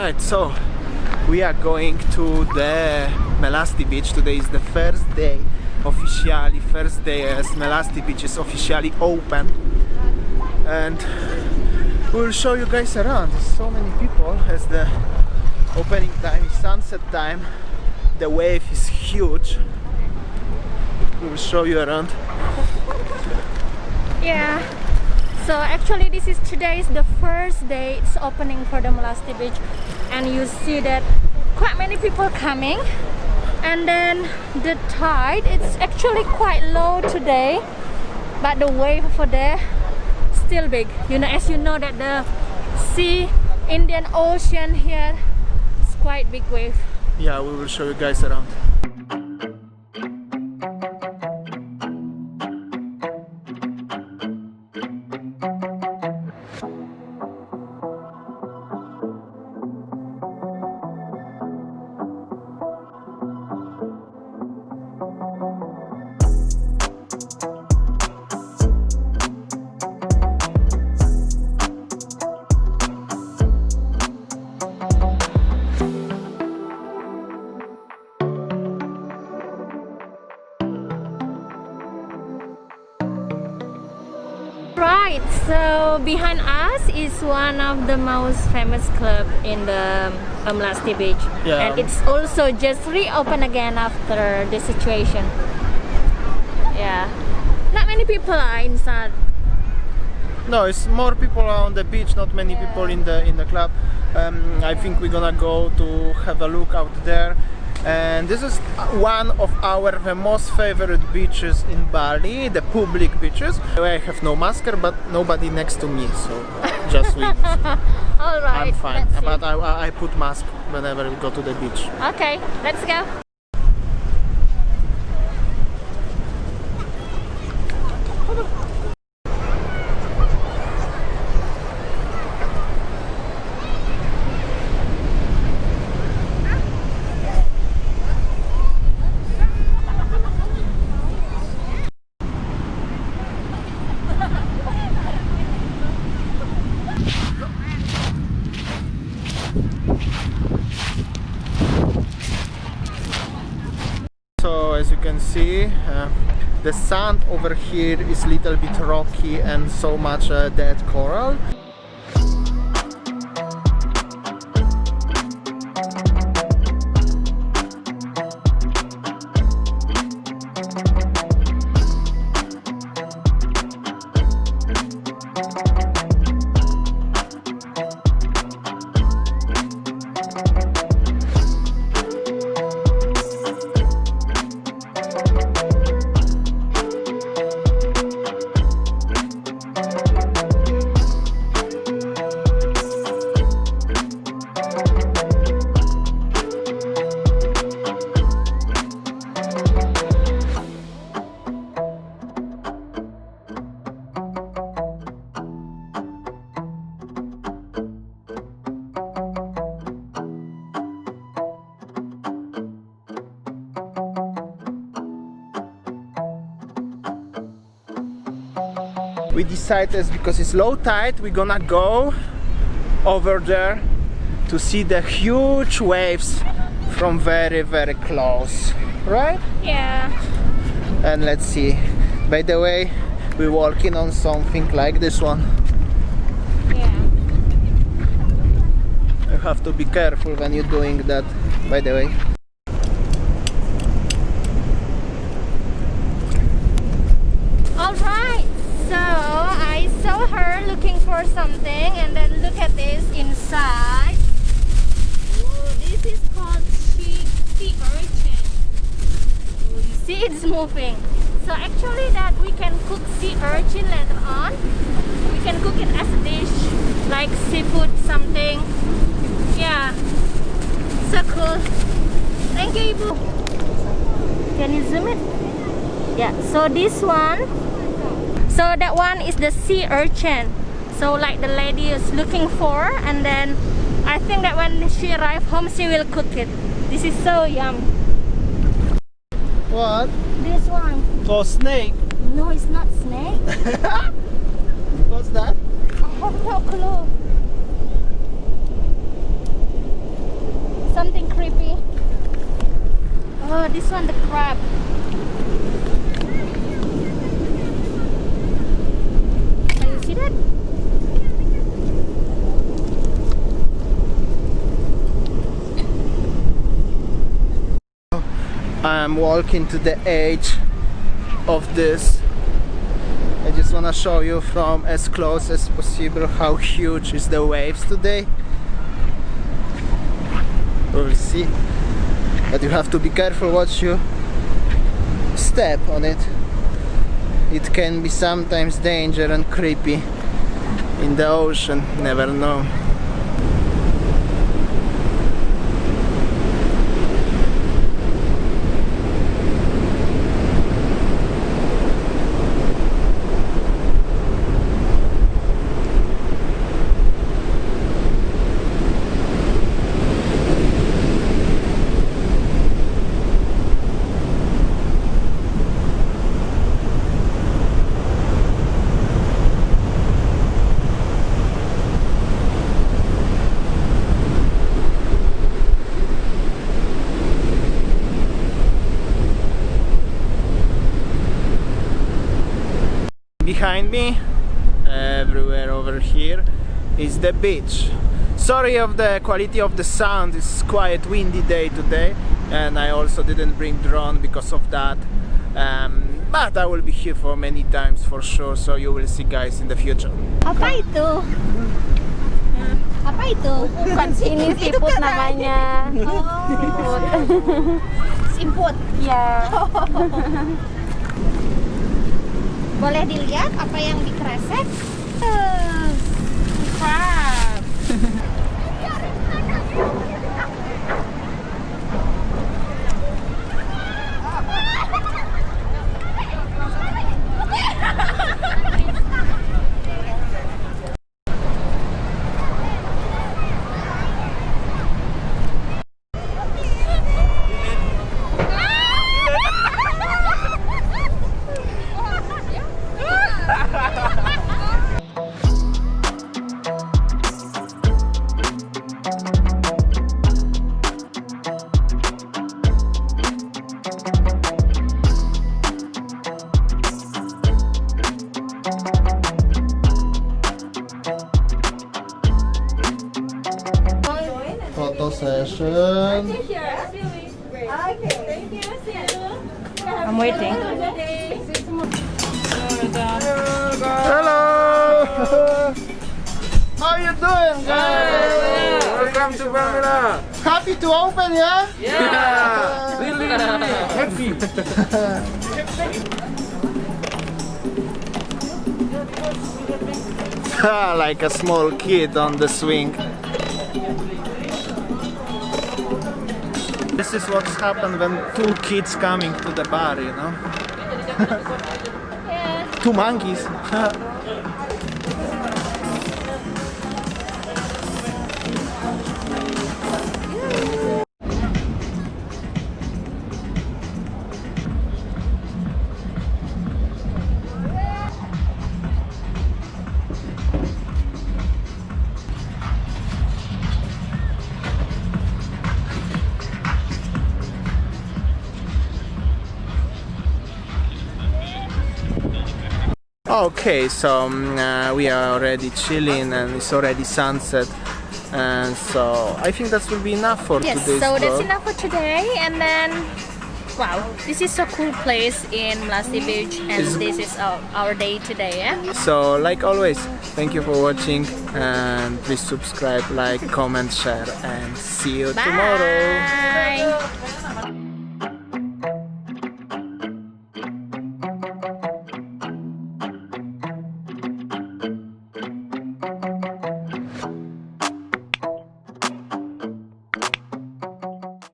Alright, so we are going to the Melasti Beach. Today is the first day as Melasti Beach is officially open, and we'll show you guys around. There's so many people as the opening time is sunset time. The wave is huge. We'll show you around. Yeah, so actually today is the first day it's opening for the Melasti Beach, and you see that quite many people coming. And then the tide, it's actually quite low today, but the wave over there still big. You know, as you know that the Indian Ocean here is quite big wave. Yeah, we will show you guys around. Right, so behind us is one of the most famous club in the Melasti Beach, yeah. And it's also just reopened again after the situation. Yeah, not many people are inside. No, it's more people on the beach, not many people in the club. I think we're gonna go to have a look out there. And this is one of the most favorite beaches in Bali, the public beaches. I have no mask, but nobody next to me, so just we. All right, I'm fine, but I put mask whenever we go to the beach. Okay, let's go. So as you can see, the sand over here is a little bit rocky and so much dead coral. We decided, because it's low tide, we're gonna go over there to see the huge waves from very, very close, right? Yeah. And let's see. By the way, we're walking on something like this one. Yeah. You have to be careful when you're doing that, by the way. All right. So I saw her looking for something, and then look at this inside. Oh, this is called sea urchin. Oh, you see it's moving. So actually that we can cook sea urchin later on. We can cook it as a dish, like seafood something. Yeah, so cool. Thank you, Ibu. Can you zoom it? Yeah, so this one. So that one is the sea urchin. So like the lady is looking for, and then I think that when she arrives home, she will cook it. This is so yum. What? This one. Oh, snake. No, it's not snake. What's that? I have no clue. crab. Can you see that? I'm walking to the edge of this. I just want to show you from as close as possible how huge is the waves today. We'll see, but you have to be careful what you step on it. It can be sometimes dangerous and creepy in the ocean, never know. Behind me, everywhere over here, is the beach. Sorry of the quality of the sound, it's quite windy day today, and I also didn't bring drone because of that. But I will be here for many times for sure, so you will see guys in the future. Apa itu? Apa itu? Bukan ini siput namanya. Siput. Simput. Ya. Boleh dilihat apa yang dikresek? Crab. Photo session. I'm waiting. Hello! How you doing, guys? Welcome to Bangla. Happy to open, yeah? Yeah, really happy. Like a small kid on the swing. This is what's happened when two kids coming to the bar, you know? Two monkeys. Okay, so we are already chilling and it's already sunset, and so I think that will be enough for Yes, today's so that's vlog. enough for today. And then, wow, this is a cool place in Melasti Beach, and this is our day today. Yeah. So like always, thank you for watching, and please subscribe, like, comment, share, and see you tomorrow. Bye.